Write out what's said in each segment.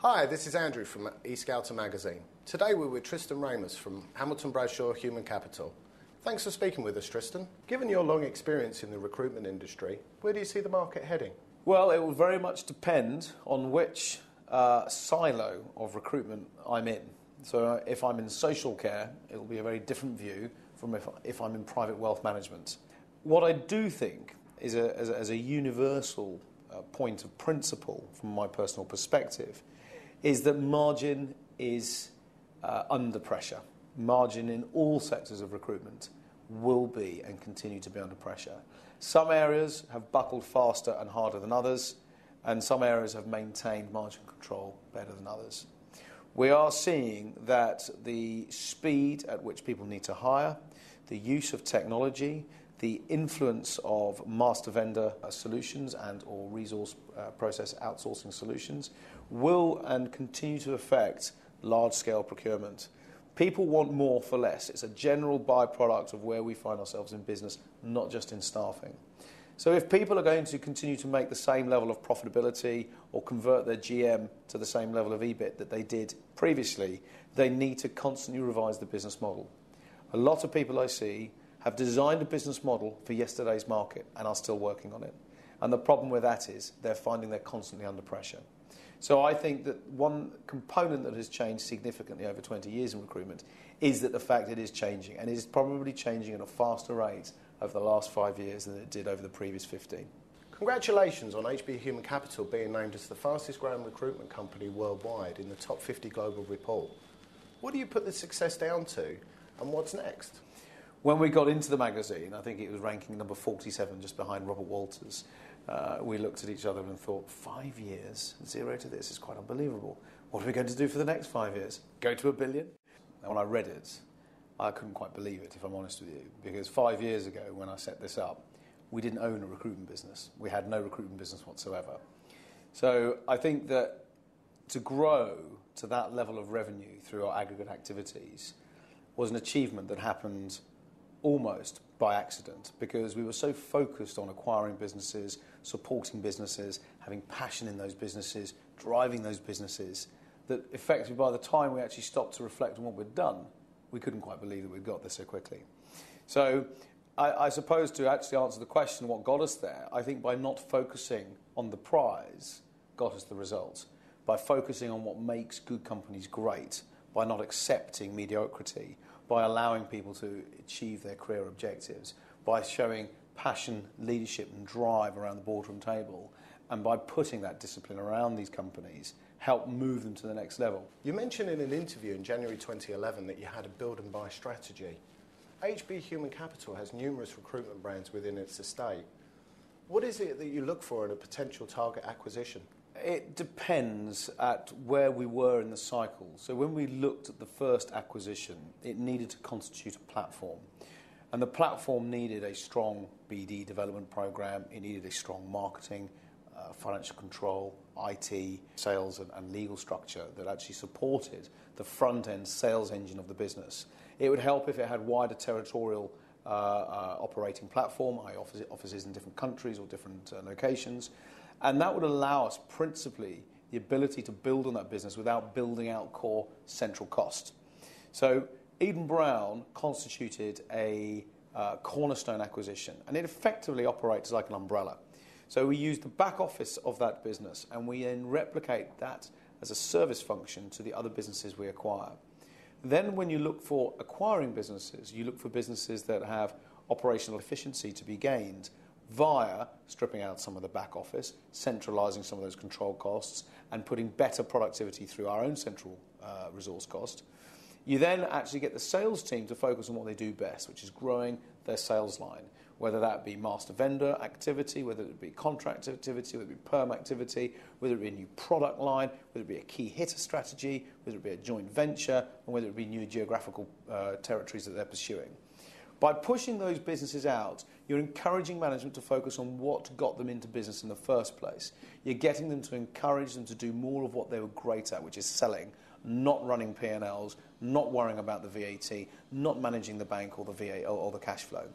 Hi, this is Andrew from eScouter magazine. Today we're with Tristan Ramos from Hamilton Bradshaw Human Capital. Thanks for speaking with us, Tristan. Given your long experience in the recruitment industry, where do you see the market heading? Well, it will very much depend on which silo of recruitment I'm in. So if I'm in social care, it will be a very different view from if I'm in private wealth management. What I do think is as a universal point of principle from my personal perspective is that margin is under pressure. Margin in all sectors of recruitment will be and continue to be under pressure. Some areas have buckled faster and harder than others, and some areas have maintained margin control better than others. We are seeing that the speed at which people need to hire, the use of technology, the influence of master vendor solutions and or resource process outsourcing solutions will and continue to affect large-scale procurement. People want more for less. It's a general byproduct of where we find ourselves in business, not just in staffing. So if people are going to continue to make the same level of profitability or convert their GM to the same level of EBIT that they did previously, they need to constantly revise the business model. A lot of people I see have designed a business model for yesterday's market and are still working on it. And the problem with that is they're finding they're constantly under pressure. So I think that one component that has changed significantly over 20 years in recruitment is that the fact it is changing, and it is probably changing at a faster rate over the last 5 years than it did over the previous 15. Congratulations on HB Human Capital being named as the fastest growing recruitment company worldwide in the top 50 global report. What do you put this success down to, and what's next? When we got into the magazine, I think it was ranking number 47, just behind Robert Walters. We looked at each other and thought, 5 years, zero to this is quite unbelievable. What are we going to do for the next 5 years? Go to $1 billion? And when I read it, I couldn't quite believe it, if I'm honest with you, because 5 years ago when I set this up, we didn't own a recruitment business. We had no recruitment business whatsoever. So I think that to grow to that level of revenue through our aggregate activities was an achievement that happened almost by accident, because we were so focused on acquiring businesses, supporting businesses, having passion in those businesses, driving those businesses, that effectively by the time we actually stopped to reflect on what we'd done, we couldn't quite believe that we'd got there so quickly. So I suppose to actually answer the question, what got us there, I think by not focusing on the prize got us the results. By focusing on what makes good companies great, by not accepting mediocrity, by allowing people to achieve their career objectives, by showing passion, leadership and drive around the boardroom table, and by putting that discipline around these companies, help move them to the next level. You mentioned in an interview in January 2011 that you had a build and buy strategy. HB Human Capital has numerous recruitment brands within its estate. What is it that you look for in a potential target acquisition? It depends at where we were in the cycle. So when we looked at the first acquisition, it needed to constitute a platform. And the platform needed a strong BD development program. It needed a strong marketing, financial control, IT, sales and legal structure that actually supported the front-end sales engine of the business. It would help if it had wider territorial operating platform, offices in different countries or different locations. And that would allow us principally the ability to build on that business without building out core central cost. So Eden Brown constituted a cornerstone acquisition, and it effectively operates like an umbrella. So we use the back office of that business, and we then replicate that as a service function to the other businesses we acquire. Then when you look for acquiring businesses, you look for businesses that have operational efficiency to be gained via stripping out some of the back office, centralising some of those control costs, and putting better productivity through our own central resource cost. You then actually get the sales team to focus on what they do best, which is growing their sales line, whether that be master vendor activity, whether it be contract activity, whether it be perm activity, whether it be a new product line, whether it be a key hitter strategy, whether it be a joint venture, and whether it be new geographical territories that they're pursuing. By pushing those businesses out, you're encouraging management to focus on what got them into business in the first place. You're getting them to encourage them to do more of what they were great at, which is selling, not running P&Ls, not worrying about the VAT, not managing the bank or the VA or the cash flow.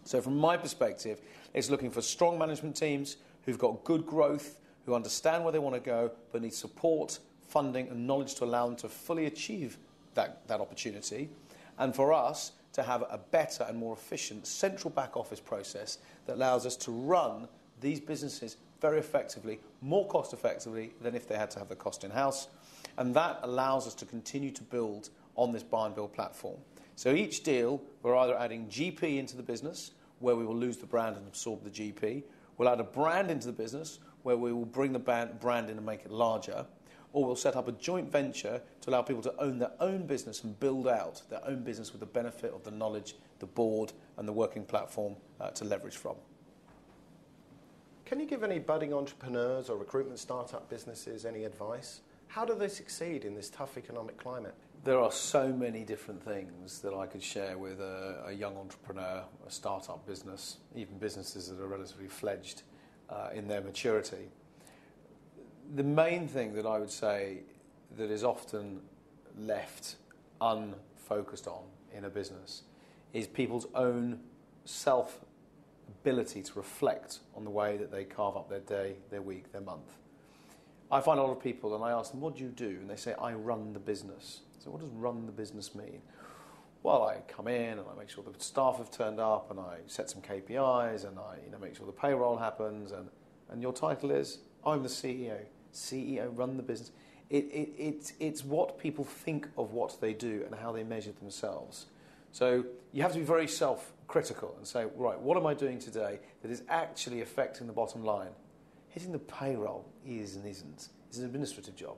So from my perspective, it's looking for strong management teams who've got good growth, who understand where they want to go, but need support, funding and knowledge to allow them to fully achieve that opportunity, and for us to have a better and more efficient central back office process that allows us to run these businesses very effectively, more cost effectively than if they had to have the cost in-house. And that allows us to continue to build on this buy and build platform. So each deal, we're either adding GP into the business, where we will lose the brand and absorb the GP. We'll add a brand into the business, where we will bring the brand in and make it larger. Or we'll set up a joint venture to allow people to own their own business and build out their own business with the benefit of the knowledge, the board, and the working platform to leverage from. Can you give any budding entrepreneurs or recruitment startup businesses any advice? How do they succeed in this tough economic climate? There are so many different things that I could share with a young entrepreneur, a startup business, even businesses that are relatively fledged in their maturity. The main thing that I would say that is often left unfocused on in a business is people's own ability to reflect on the way that they carve up their day, their week, their month. I find a lot of people, and I ask them, what do you do? And they say, I run the business. So what does run the business mean? Well, I come in and I make sure the staff have turned up and I set some KPIs and I make sure the payroll happens and your title is, I'm the CEO. CEO, run the business. It's what people think of what they do and how they measure themselves. So you have to be very self-critical and say, right, what am I doing today that is actually affecting the bottom line? Hitting the payroll is and isn't. It's an administrative job.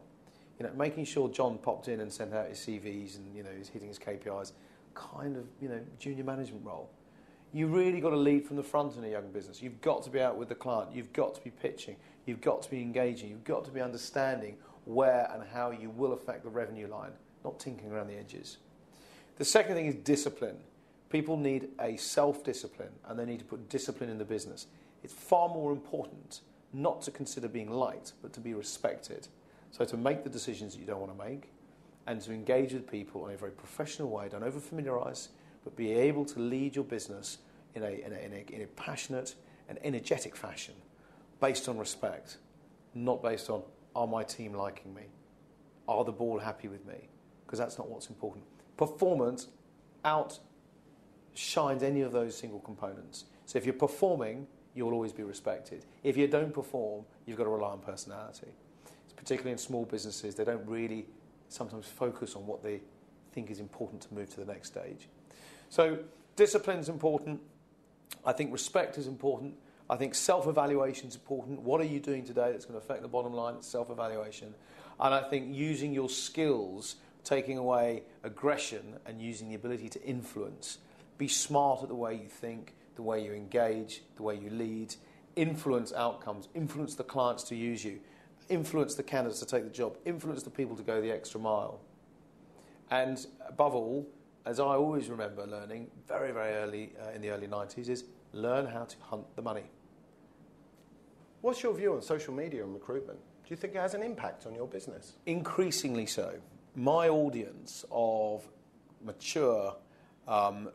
Making sure John popped in and sent out his CVs and he's hitting his KPIs, kind of junior management role. You really got to lead from the front in a young business. You've got to be out with the client. You've got to be pitching. You've got to be engaging. You've got to be understanding where and how you will affect the revenue line, not tinkering around the edges. The second thing is discipline. People need a self-discipline and they need to put discipline in the business. It's far more important not to consider being liked, but to be respected. So to make the decisions that you don't want to make and to engage with people in a very professional way, don't over-familiarise, but be able to lead your business in a passionate and energetic fashion based on respect, not based on, are my team liking me? Are the board happy with me? Because that's not what's important. Performance outshines any of those single components. So if you're performing, you'll always be respected. If you don't perform, you've got to rely on personality. Particularly in small businesses, they don't really sometimes focus on what they think is important to move to the next stage. So discipline is important. I think respect is important. I think self-evaluation is important. What are you doing today that's going to affect the bottom line? It's self-evaluation. And I think using your skills, taking away aggression and using the ability to influence. Be smart at the way you think, the way you engage, the way you lead. Influence outcomes. Influence the clients to use you. Influence the candidates to take the job, influence the people to go the extra mile. And above all, as I always remember learning very, very early in the early 90s, is learn how to hunt the money. What's your view on social media and recruitment? Do you think it has an impact on your business? Increasingly so. My audience of mature,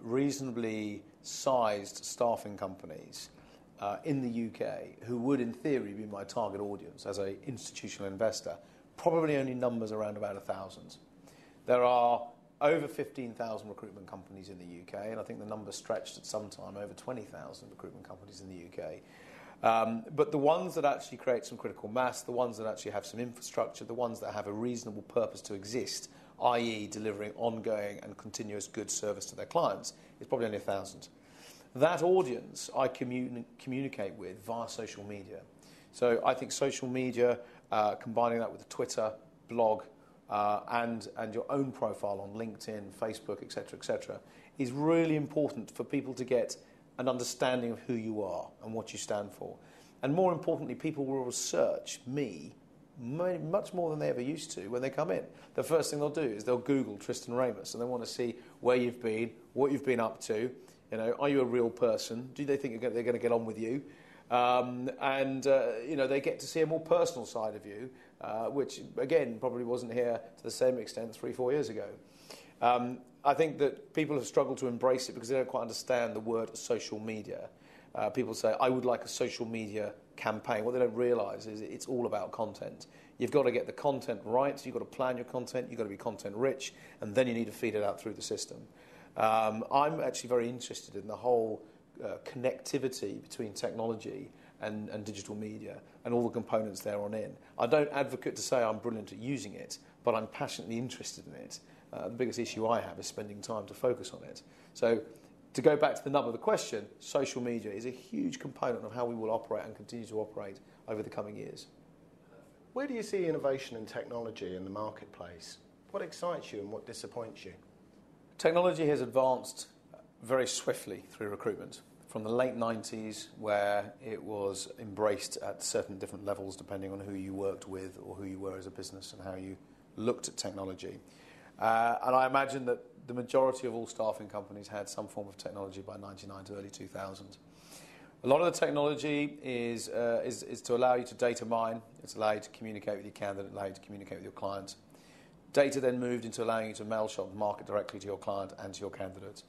reasonably sized staffing companies in the UK, who would in theory be my target audience as an institutional investor, probably only numbers around about 1,000. There are over 15,000 recruitment companies in the UK, and I think the number stretched at some time over 20,000 recruitment companies in the UK. But the ones that actually create some critical mass, the ones that actually have some infrastructure, the ones that have a reasonable purpose to exist, i.e. delivering ongoing and continuous good service to their clients, is probably only 1,000. That audience I communicate with via social media. So I think social media, combining that with Twitter, blog, and your own profile on LinkedIn, Facebook, etc., is really important for people to get an understanding of who you are and what you stand for. And more importantly, people will research me much more than they ever used to when they come in. The first thing they'll do is they'll Google Tristan Ramus and they want to see where you've been, what you've been up to. Are you a real person? Do they think they're going to get on with you? They get to see a more personal side of you, which, again, probably wasn't here to the same extent 3-4 years ago. I think that people have struggled to embrace it because they don't quite understand the word social media. People say, I would like a social media campaign. What they don't realise is it's all about content. You've got to get the content right, so you've got to plan your content, you've got to be content rich, and then you need to feed it out through the system. I'm actually very interested in the whole connectivity between technology and digital media and all the components thereon in. I don't advocate to say I'm brilliant at using it, but I'm passionately interested in it. The biggest issue I have is spending time to focus on it. So to go back to the nub of the question, social media is a huge component of how we will operate and continue to operate over the coming years. Where do you see innovation and technology in the marketplace? What excites you and what disappoints you? Technology has advanced very swiftly through recruitment. From the late 90s, where it was embraced at certain different levels depending on who you worked with or who you were as a business and how you looked at technology. And I imagine that the majority of all staffing companies had some form of technology by 99 to early 2000. A lot of the technology is to allow you to data mine, it's allow you to communicate with your candidate, allow you to communicate with your client. Data then moved into allowing you to mail shop and market directly to your client and to your candidate.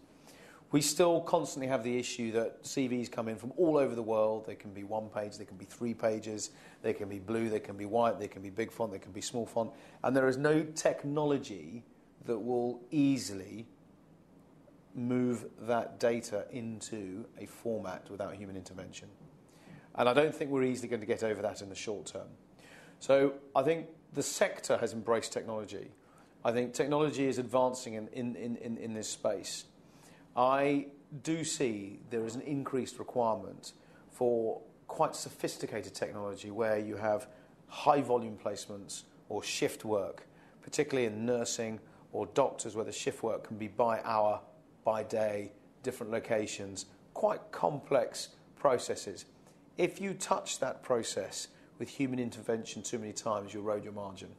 We still constantly have the issue that CVs come in from all over the world. They can be 1 page, they can be 3 pages, they can be blue, they can be white, they can be big font, they can be small font. And there is no technology that will easily move that data into a format without human intervention. And I don't think we're easily going to get over that in the short term. So I think the sector has embraced technology. I think technology is advancing in this space. I do see there is an increased requirement for quite sophisticated technology where you have high volume placements or shift work, particularly in nursing or doctors where the shift work can be by hour, by day, different locations, quite complex processes. If you touch that process with human intervention too many times, you erode your margin.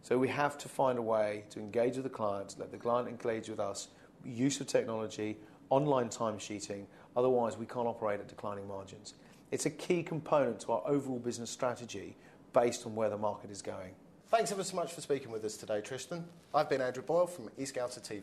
So we have to find a way to engage with the client, let the client engage with us, use of technology, online timesheeting, otherwise we can't operate at declining margins. It's a key component to our overall business strategy based on where the market is going. Thanks ever so much for speaking with us today, Tristan. I've been Andrew Boyle from eScouter TV.